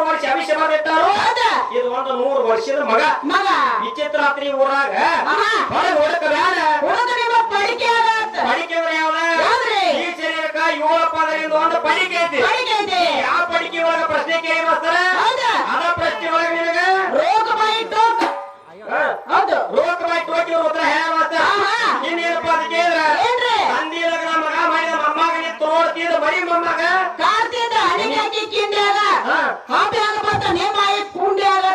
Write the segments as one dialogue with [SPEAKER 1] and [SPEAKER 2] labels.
[SPEAKER 1] 100 ವರ್ಷ ಅಭಿಷೇಕ ಮಾಡಿರ್ತಾರೋ ಇದು ಒಂದು 100 ವರ್ಷದ ಮಗ
[SPEAKER 2] ಮಗ
[SPEAKER 1] ವಿಚಿತ್ರಾತ್ರಿ ಊರಾಗ ಹೊರಗೆ ಹುಡುಕ ಬ್ಯಾಡ
[SPEAKER 2] ಪಡಿಕೆ
[SPEAKER 1] ಪಡಿಕೆ ಯಾವ್ದ ಈ ಶರೀರಕ್ಕ 7 ಪದರಿಂದ ಒಂದು ಪಡಿಕೆ ಐತಿ ಯಾವ ಪಡಿಕೆ ಒಳಗ ಪ್ರಶ್ನೆ ಕೇಳಿ ಬರ್ತಾರ ಅದ ಪ್ರಶ್ನೆ ಒಳಗ ನಿನಗ
[SPEAKER 2] ರೋಗಮಾಯಿ ಟೋಕ್ ಹೌದು
[SPEAKER 1] ರೋಗಮಾಯಿ ಟೋಕಿ ಉತ್ತರ ಹೇಳ ಇನ್ನೇನಪ್ಪ ಅದು ಕೇಳಿದ್ರ ತಂದಿ ಲಗ್ನ ಮಗ ಮಾಡಿದ ಮೊಮ್ಮಗನಿ ತೋಡ್ತಿದ ಮರಿ ಮೊಮ್ಮಗ
[SPEAKER 2] ಕಾರ್ತಿದ ಅಣಿಗೆ ಕಿಂಡ್ಯಾಗ ಹಾಬ್ಯಾಗ ಬಂತ ನೇಮಾಯಿ ಕುಂಡ್ಯಾಗ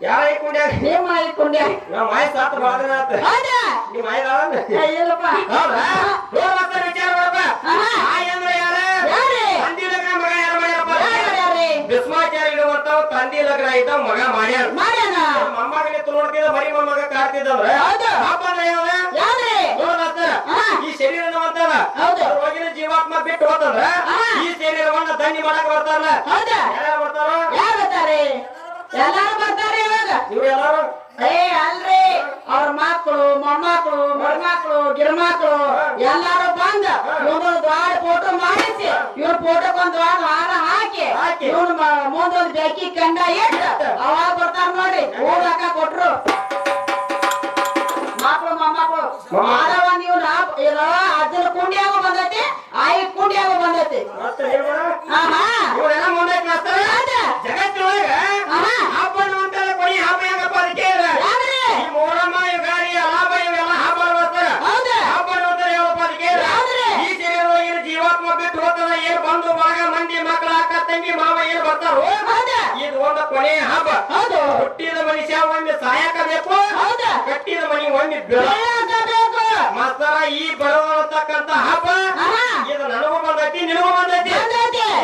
[SPEAKER 1] ಯಾರ ಕುಂಡ್ಯಾಗ
[SPEAKER 2] ನೇಮಾಯಿ ಕುಂಡ್ಯಾಗ
[SPEAKER 1] ನಾ ಮಾಯಿ ಸಾತ್ರ ಬಾಳದನ ಆತ
[SPEAKER 2] ಹೌದಾ
[SPEAKER 1] ನೀ ಮಾಯಿ ದಾಳನ
[SPEAKER 2] ಇಲ್ಲಪ್ಪ
[SPEAKER 1] ಹೌದಾ ರೋಗ ಮಾತ್ರ ವಿಚಾರ ಮಾಡಪ್ಪ ಮಾಯಿ ಅಂದ್ರೆ ಯಾರ ತಂದಿ ಲಗ್ನ ಮಗ ಯಾರು ಮಾಡ್ಯಾರಪ್ಪ ಭೀಷ್ಮಾಚಾರ್ಯ ಇಡುವಂತಾವ ತಂದಿ ಲಗ್ನ ಇದ್ದ ಮಗ ಮಾಡ್ಯಾರ ಮೊಮ್ಮಗನಿ ತೋಡ್ತಿದ ಮರಿ ಮೊಮ್ಮಗ ಕಾರ್ತಿದಂದ್ರ ಪಾಪ ಅಂದ್ರೆ ಯಾವ್ದ ಈ ಶರೀರ ಅಂತಲ್ಲ ರೋಗಿನ ಜೀವಾತ್ಮ ಬಿಟ್ಟು ಹೋತಂದ್ರ ಈ ಶರೀರವನ್ನ ದಂಡಿ ಮಾಡಕ್ ಬರ್ತಾರಲ್ಲ ಯಾರು ಬರ್ತಾರೋ
[SPEAKER 2] ಯಾರು ಬರ್ತಾರೆ ಎಲ್ಲಾರು ಬರ್ತಾರೆ ಇವಾಗ
[SPEAKER 1] ಇವ್ರು ಎಲ್ಲಾರು
[SPEAKER 2] ಅಲ್ರಿ ಅವ್ರ ಮಕ್ಕಳು ಮೊಮ್ಮಕ್ಕಳು ಮರಿಮಕ್ಕಳು ಗಿಡಮಕ್ಕಳು ಎಲ್ಲಾರು ಬಂದ ಇವನು ದ್ವಾರ ಫೋಟೋ ಮಾಡಿಸಿ ಇವ್ರ ಫೋಟೋಕ್ ಒಂದ್ ಹಾರ ಹಾಕಿ ಇವನು ಮುಂದೊಂದ್ ಬೆಕ್ಕಿ ಕಂಡ ಇಟ್ಟು ಅವಾಗ ಬರ್ತಾರ ನೋಡಿ ಊರಾಕ ಕೊಟ್ರು ಮಕ್ಕಳು ಮೊಮ್ಮಕ್ಕಳು ಒಂದ್ ಇವ್ನ ಅಜ್ಜನ ಕುಂಡಿಯಾಗೂ ಬಂದೈತಿ ಆಯಿ ಕುಂಡಿಯಾಗೂ ಬಂದೈತಿ
[SPEAKER 1] ಇವರೆಲ್ಲ ಮುಂದೆ ಜಗತ್ತಿನೊಳಗ ಹಬ್ಬ ಅಂತೆಲ್ಲ ಕೊಡಿ ಹಬ್ಬ ಹೆಂಗಪ್ಪ ಅದಕ್ಕೆ ಈ ಮೊಹರಮ್ಮ ಯುಗಾದಿ ಲಾಭ ಇವೆಲ್ಲ ಹಬ್ಬ ಬರ್ತಾರ ಹಬ್ಬ ಅಂತಾರೆ ಯಾವಪ್ಪ ಅದಕ್ಕೆ ಈ ಶರೀರ ಜೀವಾತ್ಮ ಬಿಟ್ಟು ಹೋಗ್ತದ ಏನ್ ಬಂದು ಬಾಗ ಮಂದಿ ಮಕ್ಕಳ ಅಕ್ಕ ತಂಗಿ ಮಾವ ಏನ್ ಬರ್ತಾರೋ ಇದು ಒಂದು ಕೊನೆಯ ಹಬ್ಬ ಹುಟ್ಟಿದ ಮನುಷ್ಯ ಒಮ್ಮೆ ಸಾಯಕ ಬೇಕು ಕಟ್ಟಿದ ಮನಿ ಒಮ್ಮೆ ಬೆಳಬೇಕು ಮಾಸ್ತರ ಈ ಬರೋತಕ್ಕಂತ ಹಬ್ಬ ಇದು ನನಗೂ ಬಂದೈತಿ ನಿನಗೂ ಬಂದೈತಿ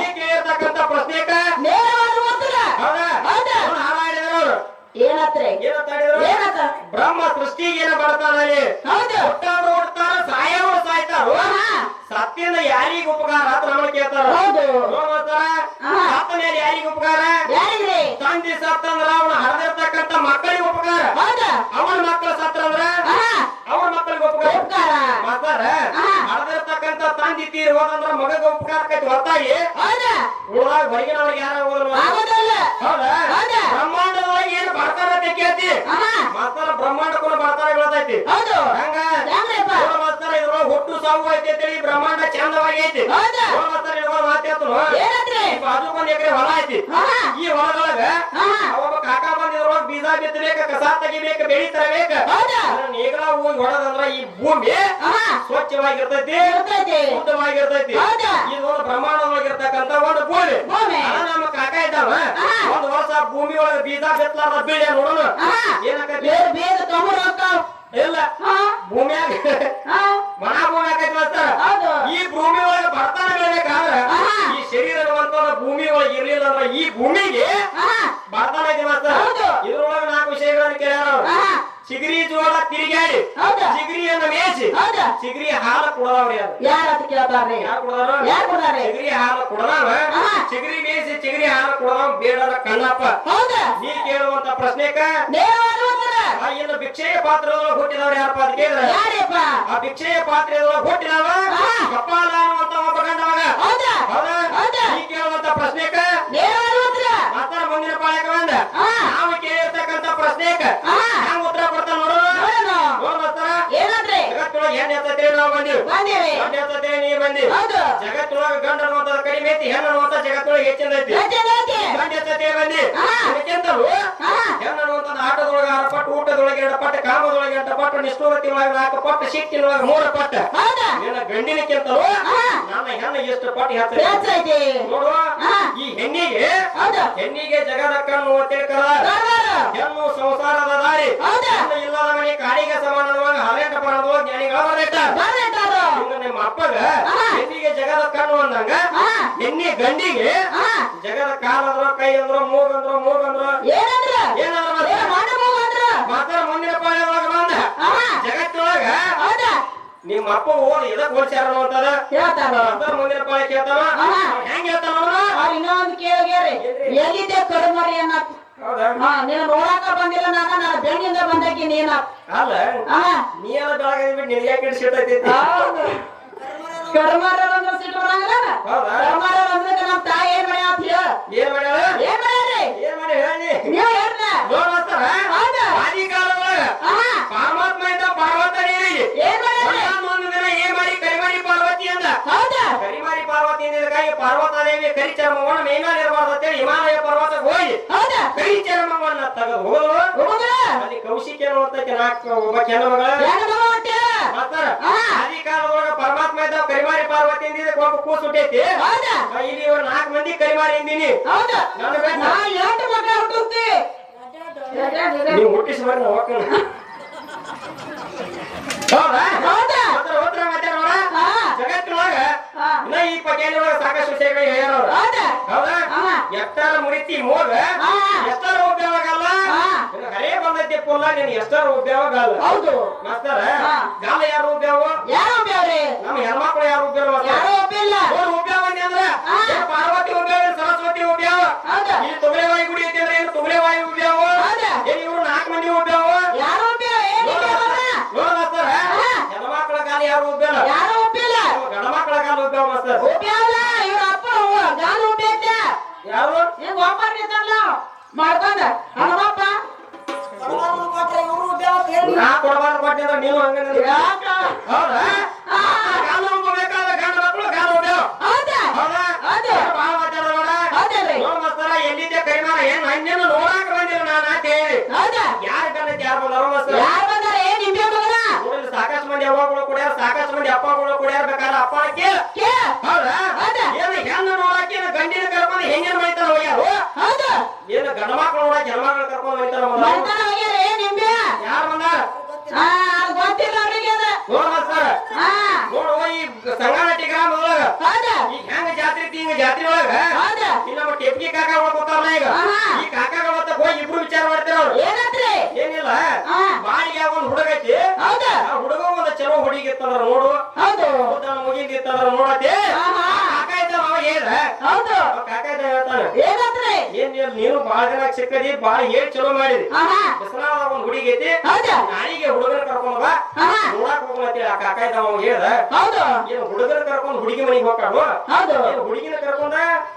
[SPEAKER 1] ಈ ಕೇಳಿರ್ತಕ್ಕಂತ ಪ್ರಶ್ನೆಕ ಬ್ರಹ್ಮ ಸೃಷ್ಟಿಗೆ ಏನ ಬರ್ತಾನಲ್ಲಿ ಹುಟ್ಟವ್ರು ಹುಡ್ತಾರ ಸಾಯವ್ರು ಸಾಯ್ತಾರು ಸತ್ಯದ ಯಾರಿಗ ಉಪಕಾರ ಅಂತ ನಮ್ಮನ್ನ ಕೇಳ್ತಾರ ಸತ್ತ ಮೇಲೆ ಯಾರಿಗ ಉಪಕಾರ ತಂದೆ ಸತ್ತಂದ್ರ ಅವನ ಹರಿದಿರ್ತಕ್ಕಂತ ಮಕ್ಕಳಿಗೆ ಉಪಕಾರ ಅವನ ಮಕ್ಕಳು ಸತ್ತಂದ್ರ ಅವ್ರ ಮಕ್ಕಳಿಗೆ ಉಪಕಾರ ಮಾತಾರ ಹರಿದಿರ್ತಕ್ಕಂತ ತಂದೆ ತೀರಿ ಹೋದಂದ್ರ ಮಗಗ ಉಪಕಾರ ಕೈತಿ ಹೊರತಾಗಿ ಉಳದಾಗ ಹೊರಗಿನವ್ರಿಗೆ ಯಾರ ಹೌದಾ ಬ್ರಹ್ಮಾಂಡದೊಳಗೆ ಏನು ಬರ್ತಾರ ಅಂತ ಕೇಳ್ತಿ ಮಾಸ್ತರ ಬ್ರಹ್ಮಾಂಡಕ್ಕೂ ಬರ್ತಾರ ಬೀಳತೈತಿ ಹಂಗ ಮಾಸ್ತರ ಇದ್ರೊಳಗ ಹುಟ್ಟು ಸಾವು ಐತಿ ಅಂತೇಳಿ ಬ್ರಹ್ಮಾಂಡ ಚಂದವಾಗಿ ಐತಿ ಮಾಸ್ತರ ಇದ್ರೊಳಗ ಮಾತಾಡ್ತು ಬಾಜುಕೊಂದ್ ಎಕರೆ ಹೊಲ ಐತಿ ಈ ಹೊಲದೊಳಗ ಒಬ್ಬ ಕಾಕ ಬಂದಿದ್ರೊಳಗ ಬೀಜ ಬಿತ್ತಬೇಕ ಕಸ ತೆಗಿಬೇಕ ಬೆಳಿ ತರಬೇಕ ನೇಗಳ ಹೋಗಿ ಹೊಡದಂದ್ರ ಈ ಭೂಮಿ ಸ್ವಚ್ಛವಾಗಿರ್ತೈತಿ ಶುದ್ಧವಾಗಿರ್ತೈತಿ ಇದೊಂದು ಬ್ರಹ್ಮಾಂಡವಾಗಿರ್ತಕ್ಕಂತ ಒಂದು ಭೂಮಿ ನಮ್ಮ ಕಾಕ ಇದ್ದಾವ ಒಂದ್ ವರ್ಷ ಭೂಮಿ ಒಳಗ ಬೀಜ ಬಿತ್ತಲಾರ್ದ ಬೀಳ ನೋಡೋಣ ಏನಾಕೈತಿ ಇಲ್ಲ ಭೂಮಿಯಾಗ ಮನ ಭೂಮಿ ಆಕೈತಿ ಮಾಸ್ತರ ಈ ಭೂಮಿ ಒಳಗ ಬರ್ತಾನ ಬೆಳಿಬೇಕಾದ್ರ ಈ ಶರೀರ ಭೂಮಿ ಒಳಗೆ ಇರ್ಲಿಲ್ಲ ಅಂದ್ರ ಈ ಭೂಮಿಗೆ ಬರ್ತಾನ ಐತಿ ಮಾಸ್ತರ ಇದ್ರೊಳಗ 4 ವಿಷಯಗಳನ್ನ ಕೇಳ್ಯಾರ ಚಿಗರಿ ಜೋಳ ತಿರುಗಾಡಿ ಚಿಗರಿಯನ್ನ ಮೇಯಿಸಿ ಚಿಗರಿ ಹಾಲು ಕೊಡದವ್ರಿ ಚಿಗರಿ ಹಾಲು ಕೊಡದವ ಚಿಗರಿ ಮೇಯಿಸಿ ಚಿಗರಿ ಹಾಲು ಕೊಡದವ್ ಬೇಡರ ಕಣ್ಣಪ್ಪ ನೀ ಕೇಳುವಂತ ಪ್ರಶ್ನೆಕ ಇನ್ನು ಭಿಕ್ಷೆಯ ಪಾತ್ರದೊಳಗೆ ಹುಟ್ಟಿದವ್ರು ಯಾರಪ್ಪ ಅಂತ ಕೇಳಿದ್ರೆ ಆ ಭಿಕ್ಷೆಯ ಪಾತ್ರದೊಳಗೆ ಹುಟ್ಟಿದವ ಕಪಾಲ ಅನ್ನುವಂತ ಒಬ್ಬ ಗಂಡವಾಗ ನೀ ಕೇಳುವಂತ ಪ್ರಶ್ನೆಕ ಮಾತಾಡ ಮುಂದಿನ ಪಾಳಕ ಬಂದ ನಾವು ಕೇಳಿರ್ತಕ್ಕಂತ ಪ್ರಶ್ನೆಕ ಹ್ಯಾಂಗ ಉತ್ತರ ಕೊಡ್ತಾನ ಹೆಣ್ಣು ಎತ್ತೇಳಿ ನಾವು ಬಂದಿವಿ ಗಂಡ ಎತ್ತೇಳಿ ನೀ ಬಂದಿ ಜಗತ್ತೊಳಗ ಗಂಡ ಅನ್ನುವಂತ ಕಡಿಮೆ ಐತಿ ಹೆಣ್ಣು ಅನ್ನುವಂತ ಜಗತ್ತೊಳಗೆ ಹೆಚ್ಚಿನ ಐತಿ ಗಂಡ ಎತ್ತೇಳಿ ಬಂದಿ ಹೆಣ್ಣು ಅನ್ನುವಂತ ಆಟದೊಳಗೆ 6 ಪಟ್ಟು ಊಟದೊಳಗೆ 2 ಪಟ್ಟು ಕಾಮದೊಳಗೆ 8 ಪಟ್ಟು ನಿಷ್ಠುರತಿ ಒಳಗೆ 4 ಪಟ್ಟು ಶಿಕ್ತಿನೊಳಗೆ 3 ಪಟ್ಟು ನಿನ್ನ ಗಂಡಿನಕ್ಕಿಂತಲೂ ನನ್ನ ಹೆಣ್ಣು ಎಷ್ಟು ಪಟ್ಟು ಹೆಚ್ಚೈತಿ ನೋಡುವ ಈ ಹೆಣ್ಣಿಗೆ ಜಗದ ಕಣ್ಣು ಅಂತೇಳಿ ಹೆಣ್ಣು ಸಂಸಾರದ ದಾರಿ ಇಲ್ಲದ ಮನೆ ಕಾಡಿಗೆ ಸಮಾನವಾಗಿ ಹಲೆಟ ಪರದೊಳಗೆ ಜ್ಞಾನಿಗಳ ನಿಮ್ಮ ಅಪ್ಪಗ ಹೆಣ್ಣಿಗೆ ಜಗದ ಕಣ್ಣು ಅಂದಂಗ ಹೆಣ್ಣಿ ಗಂಡಿಗೆ ಜಗದ ಕಾಲಂದ್ರ ಕೈ ಅಂದ್ರ ಮೂಗಂದ್ರ ಮಾತಾಡ ಮುಂದಿನ ಪಾಳೆ ಒಳಗ ಬಂದ ಜಗತ್ತೊಳಗ ನಿಮ್ಮ ಅಪ್ಪ ಓದ್ ಇದಕ್ ಹೋಲ್ಸ್ಯಾರ ಅಂತದ ಮುಂದಿನ ಪಾಳೆ ಕೇಳ್ತಾನ ಹೆಂಗ್ ಹೇಳ್ತಾನ
[SPEAKER 2] ಇನ್ನೊಂದು ಕೇಳಿ ಎಲ್ಲಿದೆ ಕಡಿಮರಿ ಅನ್ನ ನೀನು ನೋಡಾಕ ಬಂದಿಲ್ಲ ನನ್ನ ಬೆಣ್ಣಿಂದ ಬಂದಾಕಿ ನೀನ
[SPEAKER 1] ಅಲ್ಲ ನೀ ಎಲ್ಲ ಬೆಳಗ್ಗೆ ಬಿಟ್ಟು ನಿನ್ ಯಾಕೆ ಸಿಟ್ಟೈತಿ
[SPEAKER 2] ಕರ್ಮಾರ ಸಿಟ್ಟು ಬರಂಗಿಲ್ಲ ಕರ್ಮಾರ ನಮ್ಮ ತಾಯಿ ಏನ್ ಮಾಡ್ಯಾಳ
[SPEAKER 1] ಏನ್ ಮಾಡ್ಯಾಳ ಮಹಾದೇವಿ ಕರಿ ಚರ್ಮವನ್ನು ಮೈ ಮೇಲೆ ಇರಬಾರ್ದು ಅಂತೇಳಿ ಹಿಮಾಲಯ ಪರ್ವತಕ್ಕೆ ಹೋಗಿ
[SPEAKER 2] ಹೌದಾ
[SPEAKER 1] ಕರಿ ಚರ್ಮವನ್ನ ತೆಗೆದು ಹೋಗಲು
[SPEAKER 2] ಹೋಗುದ್ರ
[SPEAKER 1] ಅಲ್ಲಿ ಕೌಶಿಕಿ ಅನ್ನುವಂತ ಒಬ್ಬ ಹೆಣ್ಣುಮಗಳ ಮಾಸ್ತರ ಆದಿ ಕಾಲದೊಳಗ ಪರಮಾತ್ಮ ಇದ್ದಾವ ಕರಿಮಾರಿ ಪಾರ್ವತಿ ಇಂದಿದೆ ಒಬ್ಬ ಕೂಸು ಹುಟ್ಟೈತಿ
[SPEAKER 2] ಹೌದಾ
[SPEAKER 1] ಇಲ್ಲಿ ಇವ್ರು 4 ಮಂದಿ ಕರಿಮಾರಿ ಇಂದಿನಿ
[SPEAKER 2] ಹೌದಾ
[SPEAKER 1] ನನಗೆ
[SPEAKER 2] ನಾ 8 ಮಕ್ಕಳ ಹುಟ್ಟುತ್ತಿ
[SPEAKER 1] ನೀವು ಹುಟ್ಟಿಸಿ ಬರ್ರಿ ನಾವು ಹೋಗ್ತೀನಿ ಹೌದಾ
[SPEAKER 2] ಹೌದಾ
[SPEAKER 1] ಉತ್ತರ ಮಾತಾಡೋಣ
[SPEAKER 2] ಹಾ
[SPEAKER 1] ಜಗತ್ತಿನೊಳಗ
[SPEAKER 2] ಹಾ
[SPEAKER 1] ಇನ್ನ ಈ ಪಗ್ಯಾಲಿಯೊಳಗ ಸಾಕಷ್ಟು ವಿಷಯಗಳು ಹೇಳ್ಯಾರ
[SPEAKER 2] ಹೌದಾ
[SPEAKER 1] ಹೌದಾ
[SPEAKER 2] ಹಾ
[SPEAKER 1] ಎಷ್ಟರ ಮುರಿತಿ ಮೋಗ
[SPEAKER 2] ಹಾ
[SPEAKER 1] ಎಷ್ಟರ ಉಪಯೋಗಲ್ಲ
[SPEAKER 2] ಹಾ
[SPEAKER 1] ಹರೇ ಬಂದೈತಿ ಪುಲ್ಲ ನೀನ್ ಎಷ್ಟರ ಉಪಯೋಗಲ್ಲ
[SPEAKER 2] ಹೌದು
[SPEAKER 1] ಮಾಸ್ತರ
[SPEAKER 2] ಹಾ
[SPEAKER 1] ಗಾಲ ಯಾರು ಉಪಯೋಗ
[SPEAKER 2] ಯಾರು ಒಬ್ಬವ್ರಿ
[SPEAKER 1] ನಮ್ಮ ಹೆಣ್ಮಕ್ಳು ಯಾರು ಉಪಯೋಗ
[SPEAKER 2] ಯಾರು ಒಬ್ಬಿಲ್ಲ
[SPEAKER 1] ಉಪಯೋಗ ಅಂದ್ರ
[SPEAKER 2] ಹಾ.
[SPEAKER 1] ಪಾರ್ವತಿ ಉಪಯೋಗ ಸರಸ್ವತಿ ಉಪಯೋಗ
[SPEAKER 2] ಹೌದಾ
[SPEAKER 1] ಇಲ್ಲಿ ತುಗಲೆವಾಯಿ ಗುಡಿ ಐತಿ ಅಂದ್ರೆ ಏನು ತುಗಲೆವಾಯಿ ಉಪಯೋಗ
[SPEAKER 2] ಹೌದಾ
[SPEAKER 1] ಏನ್ ಇವ್ರು 4 ಮಂದಿ ಉಪಯೋಗ
[SPEAKER 2] ಯಾರು ಒಬ್ಬಿಲ್ಲ ಏನ್ ಒಬ್ಬಿಲ್ಲ
[SPEAKER 1] ನೋಡ ಮಾಸ್ತರ
[SPEAKER 2] ಹಾ.
[SPEAKER 1] ಹೆಣ್ಮಕ್ಳ ಗಾಲ ಯಾರು ಉಪಯೋಗ
[SPEAKER 2] ಯಾರು ಒಬ್ಬಿಲ್ಲ
[SPEAKER 1] ಗಂಡ್ಮಕ್ಳ ಗಾಲ ಉಪಯೋಗ ಮಾಸ್ತರ
[SPEAKER 2] ಒಬ್ಬಿಲ್ಲ ಇವ್ರ ಅಪ್ಪ ಗಾಲು ಒಬ್ಬೈತೆ
[SPEAKER 1] ಯಾರು
[SPEAKER 2] ಈಗ ಒಬ್ಬ ನಿಂತಲ್ಲ ಮಾಡ್ಕೊಂಡ ಹಣಮಪ್ಪ
[SPEAKER 1] ನಾ ಕೊಡಬಾರ್ದು ಕೊಟ್ಟೆ ಅಂದ್ರೆ ನೀನು ಹಂಗ
[SPEAKER 2] ಯಾಕ
[SPEAKER 1] ಹೌದಾ
[SPEAKER 2] ಹಾ.
[SPEAKER 1] ಗಾಲ ಉಪ್ಪಬೇಕಾದ್ರೆ ಗಂಡು ಮಕ್ಕಳು ಗಾಲ ಉಪಯೋಗ
[SPEAKER 2] ಹೌದಾ
[SPEAKER 1] ಹೌದಾ
[SPEAKER 2] ಹೌದು
[SPEAKER 1] ಬಾಳ ಮಾತಾಡೋಣ
[SPEAKER 2] ಹೌದಲ್ರಿ
[SPEAKER 1] ನೋಡ್ ಮಾಸ್ತರ ಎಲ್ಲಿದ್ದೆ ಕರಿಮಾರ ಏನ್ ಹಣ್ಣೇನು ನೋಡಾಕ ಬಂದಿಲ್ಲ ನಾನು ಅಂತ ಹೇಳಿ
[SPEAKER 2] ಹೌದಾ
[SPEAKER 1] ಯಾರು ಬಂದೈತಿ ಯಾರು ಬಂದಾರೋ ಮಾಸ್ತರ
[SPEAKER 2] ಯಾರು ಬಂದಾರ ಏನ್ ನಿಂಬೆ ಮಗನ
[SPEAKER 1] ನೋಡಿಲ್ಲ ಸಾಕಷ್ಟು ಮಂದಿ ಅವ್ವಗಳು ಕುಡಿಯಾರ ಸಾಕಷ್ಟು ಮಂದಿ ಅಪ್ಪಗಳು ಕುಡಿಯಾರ ಬೇಕಾದ್ರೆ ಅಪ್ಪನ ಕೇಳ
[SPEAKER 2] ಕೇ
[SPEAKER 1] ಹೌದಾ
[SPEAKER 2] ಹೌದಾ
[SPEAKER 1] ಏನು ಹೆಣ್ಣು ನೋಡಾಕ ಏನು ಗಂಡಿನ ಕರ್ಕೊಂಡು ಹೆಂಗಿನ ಮೈತಾರ ಹೋಗ್ಯಾರು
[SPEAKER 2] ಹೌದು
[SPEAKER 1] ಏನು ಗಂಡ ಮಕ್ಕಳು ನೋಡಾಕ ಹೆಣ್ಮಕ್ಳು ಕರ್ಕೊಂಡು ಮೈತಾರ
[SPEAKER 2] ಬಂದಾರ ಹೋಗ್ಯಾರ ಏನ್ ನಿಂಬೆ
[SPEAKER 1] ಯಾರು ಬಂದಾರ
[SPEAKER 2] ಹಾ ಅದು ಗೊತ್ತಿಲ್ಲ ಅವ್ರಿಗೆ ಅದು
[SPEAKER 1] ನೋಡ್ ಮಾಸ್ತರ
[SPEAKER 2] ಹಾ
[SPEAKER 1] ನೋಡು ಈ ಸಂಗಾನಟ್ಟಿ ಗ್ರಾಮದೊಳಗ
[SPEAKER 2] ಹೌದಾ
[SPEAKER 1] ಈಗ ಹೆಂಗ ಜಾತ್ರೆ ಐತಿ ಹಿಂಗ ಜಾತ್ರೆ ಒಳಗ
[SPEAKER 2] ಹೌದಾ
[SPEAKER 1] ಇಲ್ಲಿ ನಮ್ಮ ಟೆಪ್ಗಿ ಕಾಕಾಗಳು ಕೂತಾರಲ್ಲ ಈಗ
[SPEAKER 2] ಆಹಾ.
[SPEAKER 1] ಈ ಕಾಕಾಗಳ ಹತ್ರ ಹೋಗಿ ಇಬ್ರು ವಿಚಾರ ಮಾಡ್ತಾರ ಅವ್ರು
[SPEAKER 2] ಏನತ್ರಿ
[SPEAKER 1] ಏನಿಲ್ಲ
[SPEAKER 2] ಹಾ
[SPEAKER 1] ಬಾಳಿಗೆ ಒಂದ್ ಹುಡುಗ ಐತಿ
[SPEAKER 2] ಹೌದಾ
[SPEAKER 1] ಆ ಹುಡುಗ ಒಂದ್ ಚಲೋ ಹುಡುಗಿ ಇತ್ತಂದ್ರ ನೋಡು
[SPEAKER 2] ಹೌದು
[SPEAKER 1] ಮುಗಿಂದ ಇತ್ತಂದ್ರ ನೋಡತಿ
[SPEAKER 2] ಆಹಾ.
[SPEAKER 1] ಕಾಕ ಇದ್ದ ಅವ ಹೇಳ್ದ
[SPEAKER 2] ಹೌದು
[SPEAKER 1] ಅವ ಕಾಕ ಇದ್ದ ಹೇಳ್ತಾನ
[SPEAKER 2] ಏನತ್ರಿ
[SPEAKER 1] ಏನಿಲ್ಲ ನೀನು ಬಾಳ ಜನ ಸಿಕ್ಕದಿ ಬಾಳ ಹೇಳ್ ಚಲೋ ಮಾಡಿದಿ
[SPEAKER 2] ಆಹಾ
[SPEAKER 1] ದಸರಾದ ಒಂದ್ ಹುಡುಗಿ ಐತಿ
[SPEAKER 2] ಹೌದಾ
[SPEAKER 1] ನಾಳಿಗೆ ಹುಡುಗನ ಕರ್ಕೊಂಡ್ ಬಾ
[SPEAKER 2] ಆಹಾ
[SPEAKER 1] ನೋಡಾಕ್ ಹೋಗ್ಲತ್ತಿ ಆ ಕಾಕ ಇದ್ದ ಅವ ಹೇಳ್ದ
[SPEAKER 2] ಹೌದು
[SPEAKER 1] ಏನು ಹುಡುಗನ ಕರ್ಕೊಂಡ್ ಹುಡುಗಿ ಮನೆಗೆ ಹೋಗ್ಕಾಡು
[SPEAKER 2] ಹೌದು
[SPEAKER 1] ಏನು ಹುಡುಗಿನ ಕರ್ಕೊಂಡ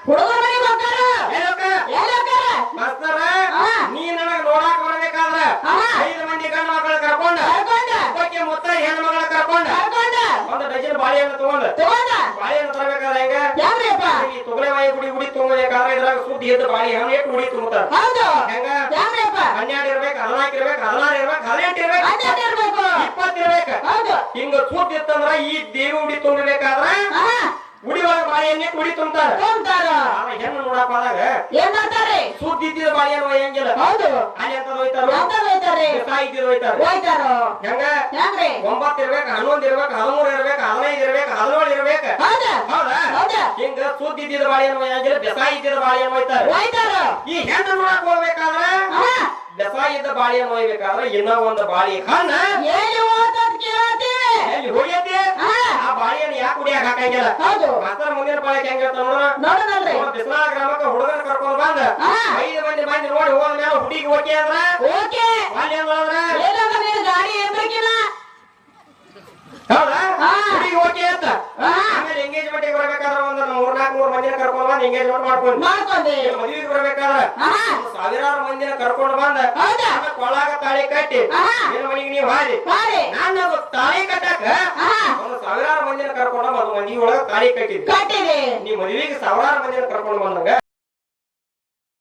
[SPEAKER 2] ಹುಡುಗರ ಮನೆಗೆ ಹೋಗ್ತಾರ
[SPEAKER 1] ಏನಕ್ಕ
[SPEAKER 2] ಎಲ್ಲಿ ಹೋಗ್ತಾರ
[SPEAKER 1] ಮಾಸ್ತರ
[SPEAKER 2] ಹಾ.
[SPEAKER 1] ನೀ ನನಗ ನೋಡಾಕ್ ಬರ್ಬೇಕಾದ್ರ
[SPEAKER 2] ಆಹಾ.
[SPEAKER 1] 5 ಮಂದಿ ಗಂಡ ಮಕ್ಕಳ ಕರ್ಕೊಂಡ
[SPEAKER 2] ಕರ್ಕೊಂಡ
[SPEAKER 1] ಒಬ್ಬಾಕಿ ಮುತ್ತ ಹೆಣ್ಣು ಮಗಳ ಕರ್ಕೊಂಡ
[SPEAKER 2] ಕರ್ಕೊಂಡ
[SPEAKER 1] ಒಂದು ಡಜನ್ ಬಾಳೆಹಣ್ಣು ತಗೊಂಡ
[SPEAKER 2] ತಗೊಂಡ
[SPEAKER 1] ಬಾಳೆಹಣ್ಣು ತರಬೇಕಾದ್ರೆ ಹೆಂಗ
[SPEAKER 2] ಯಾವ್ರಿಪ್ಪ
[SPEAKER 1] ಈ ತೊಗಲೆವಾಯಿ ಗುಡಿ ತುಂಬಬೇಕಾದ್ರೆ ಇದ್ರಾಗ ಸುದ್ದಿ ಎದ್ದು ಬಾಳೆಹಣ್ಣು ಎಷ್ಟು ಗುಡಿ ತುಂಬುತ್ತಾರ
[SPEAKER 2] ಹೌದು
[SPEAKER 1] ಹೆಂಗ
[SPEAKER 2] ಯಾವ್ರಿಪ್ಪ
[SPEAKER 1] 12 ಇರ್ಬೇಕು 14 ಇರ್ಬೇಕು 16 ಇರ್ಬೇಕು 18 ಇರ್ಬೇಕು
[SPEAKER 2] ಅದೇ ಇರ್ಬೇಕು
[SPEAKER 1] 20 ಇರ್ಬೇಕು
[SPEAKER 2] ಹೌದು
[SPEAKER 1] ಹಿಂಗ ಸುದ್ದಿ ಇತ್ತಂದ್ರ ಈ ದೇವಿ ಉಡಿ ತುಂಬಬೇಕಾದ್ರ
[SPEAKER 2] ಆಹಾ
[SPEAKER 1] ಉಡಿ ಒಳಗ ಬಾಳೆಹಣ್ಣು ಉಡಿ ತುಂಬತಾರ
[SPEAKER 2] ಹೋಗ್ತಾರ
[SPEAKER 1] ಆಮೇಲೆ ಹೆಣ್ಣು ನೋಡಕ್ ಹೋದಾಗ
[SPEAKER 2] ಏನ್ ಮಾಡ್ತಾರೆ
[SPEAKER 1] ಸುದ್ದಿ ಇದ್ದಿದ ಬಾಳೆಹಣ್ಣು ಒಯ್ಯಂಗಿಲ್ಲ
[SPEAKER 2] ಹೌದು
[SPEAKER 1] ಅಲ್ಲಿ ಅಂತ ಹೋಯ್ತಾರ
[SPEAKER 2] ಅಂತ ಹೋಯ್ತಾರೆ
[SPEAKER 1] ಸಾಹಿತ್ಯ ಹೋಯ್ತಾರ
[SPEAKER 2] ಹೋಯ್ತಾರ
[SPEAKER 1] ಹೆಂಗ
[SPEAKER 2] ಹೆಂಗ್ರಿ
[SPEAKER 1] 9 ಇರ್ಬೇಕು 11 ಇರ್ಬೇಕು 13 ಇರ್ಬೇಕು 15 ಇರ್ಬೇಕು 17 ಇರ್ಬೇಕು
[SPEAKER 2] ಹೌದಾ
[SPEAKER 1] ಹೌದಾ
[SPEAKER 2] ಹೌದಾ
[SPEAKER 1] ಹಿಂಗ ಸುದ್ದಿ ಇದ್ದಿದ ಬಾಳೆಹಣ್ಣು ಒಯ್ಯಂಗಿಲ್ಲ ಬೆಸಾಯಿ ಇದ್ದಿದ ಬಾಳೆಹಣ್ಣು ಒಯ್ತಾರ
[SPEAKER 2] ಹೋಯ್ತಾರ
[SPEAKER 1] ಈ ಹೆಣ್ಣು ನೋಡಕ್ ಹೋಗ್ಬೇಕಾದ್ರ
[SPEAKER 2] ಆಹಾ
[SPEAKER 1] ಬೆಸಾಯಿ ಇದ್ದ ಬಾಳೆಹಣ್ಣು ಒಯ್ಬೇಕಾದ್ರ ಇನ್ನೂ ಒಂದು ಬಾಳೆ ಹಣ್ಣ
[SPEAKER 2] ಎಲ್ಲಿ ಓದೋದ್ ಕೇಳ್ತೀವಿ
[SPEAKER 1] ಎಲ್ಲಿ ಹೋಗೈತಿ
[SPEAKER 2] ಆಹಾ
[SPEAKER 1] ಆ ಬಾಳೆಹಣ್ಣು ಯಾಕೆ ಕುಡಿಯಾಕ ಹಾಕಂಗಿಲ್ಲ
[SPEAKER 2] ಹೌದು
[SPEAKER 1] ಮಾಸ್ತರ ಮುಂದಿನ ಬಾಳೆಗೆ ಹೆಂಗ ಹೇಳ್ತಾನ ನೋಡ
[SPEAKER 2] ನೋಡೋಣಲ್ರಿ
[SPEAKER 1] ಬಿಸ್ಲಾಳ ಗ್ರಾಮಕ್ಕ ಹುಡುಗನ ಕರ್ಕೊಂಡ್ ಬಂದ
[SPEAKER 2] ಆಹಾ
[SPEAKER 1] 5 ಮಂದಿ ಬಂದು ನೋಡಿ ಹೋದ ಮೇಲೆ ಹುಡುಗಿ ಓಕೆ ಅಂದ್ರ
[SPEAKER 2] ಓಕೆ
[SPEAKER 1] ಬಾಳೆಹಣ್ಣು ಅಂದ್ರ
[SPEAKER 2] ಏನಂತ ನೀನು ಗಾಡಿ ಏನ್ ಬೇಕಿಲ್ಲ
[SPEAKER 1] ಹೌದಾ
[SPEAKER 2] ಹಾ.
[SPEAKER 1] ಹುಡುಗಿ ಓಕೆ ಅಂತ
[SPEAKER 2] ಆಹಾ
[SPEAKER 1] ಆಮೇಲೆ ಎಂಗೇಜ್ಮೆಂಟ್ ಬರ್ಬೇಕಾದ್ರೆ ಒಂದು 3-4 ಮಂದಿನ ಕರ್ಕೊಂಡ್ ಬಂದ್ ಎಂಗೇಜ್ಮೆಂಟ್ ಮಾಡ್ಕೊಂಡು
[SPEAKER 2] ಮಾಡ್ಕೊಂಡಿ
[SPEAKER 1] ಮದುವೆಗೆ ಬರ್ಬೇಕಾದ್ರೆ
[SPEAKER 2] ಆಹಾ
[SPEAKER 1] ಸಾವಿರಾರು ಮಂದಿನ ಕರ್ಕೊಂಡು ಬಂದ
[SPEAKER 2] ಹೌದಾ
[SPEAKER 1] ಆಮೇಲೆ ಕೊಳ್ಳಾಗ ತಾಳಿ ಕಟ್ಟಿ
[SPEAKER 2] ಆಹಾ
[SPEAKER 1] ನಿನ್ನ ಮನೆಗೆ ನೀವು ಹಾರಿ
[SPEAKER 2] ಬಾರಿ
[SPEAKER 1] ನಾನು ತಾಳಿ ಕಟ್ಟಾಕ
[SPEAKER 2] ಆಹಾ
[SPEAKER 1] ಒಂದು ಸಾವಿರಾರು ಮಂದಿನ ಕರ್ಕೊಂಡು ಬಂದು ಮಂದಿ ಒಳಗ ತಾಳಿ ಕಟ್ಟಿದ್ದೆ
[SPEAKER 2] ಕಟ್ಟಿರಿ
[SPEAKER 1] ನೀ ಮದುವೆಗೆ ಸಾವಿರಾರು ಮಂದಿನ ಕರ್ಕೊಂಡು ಬಂದಂಗ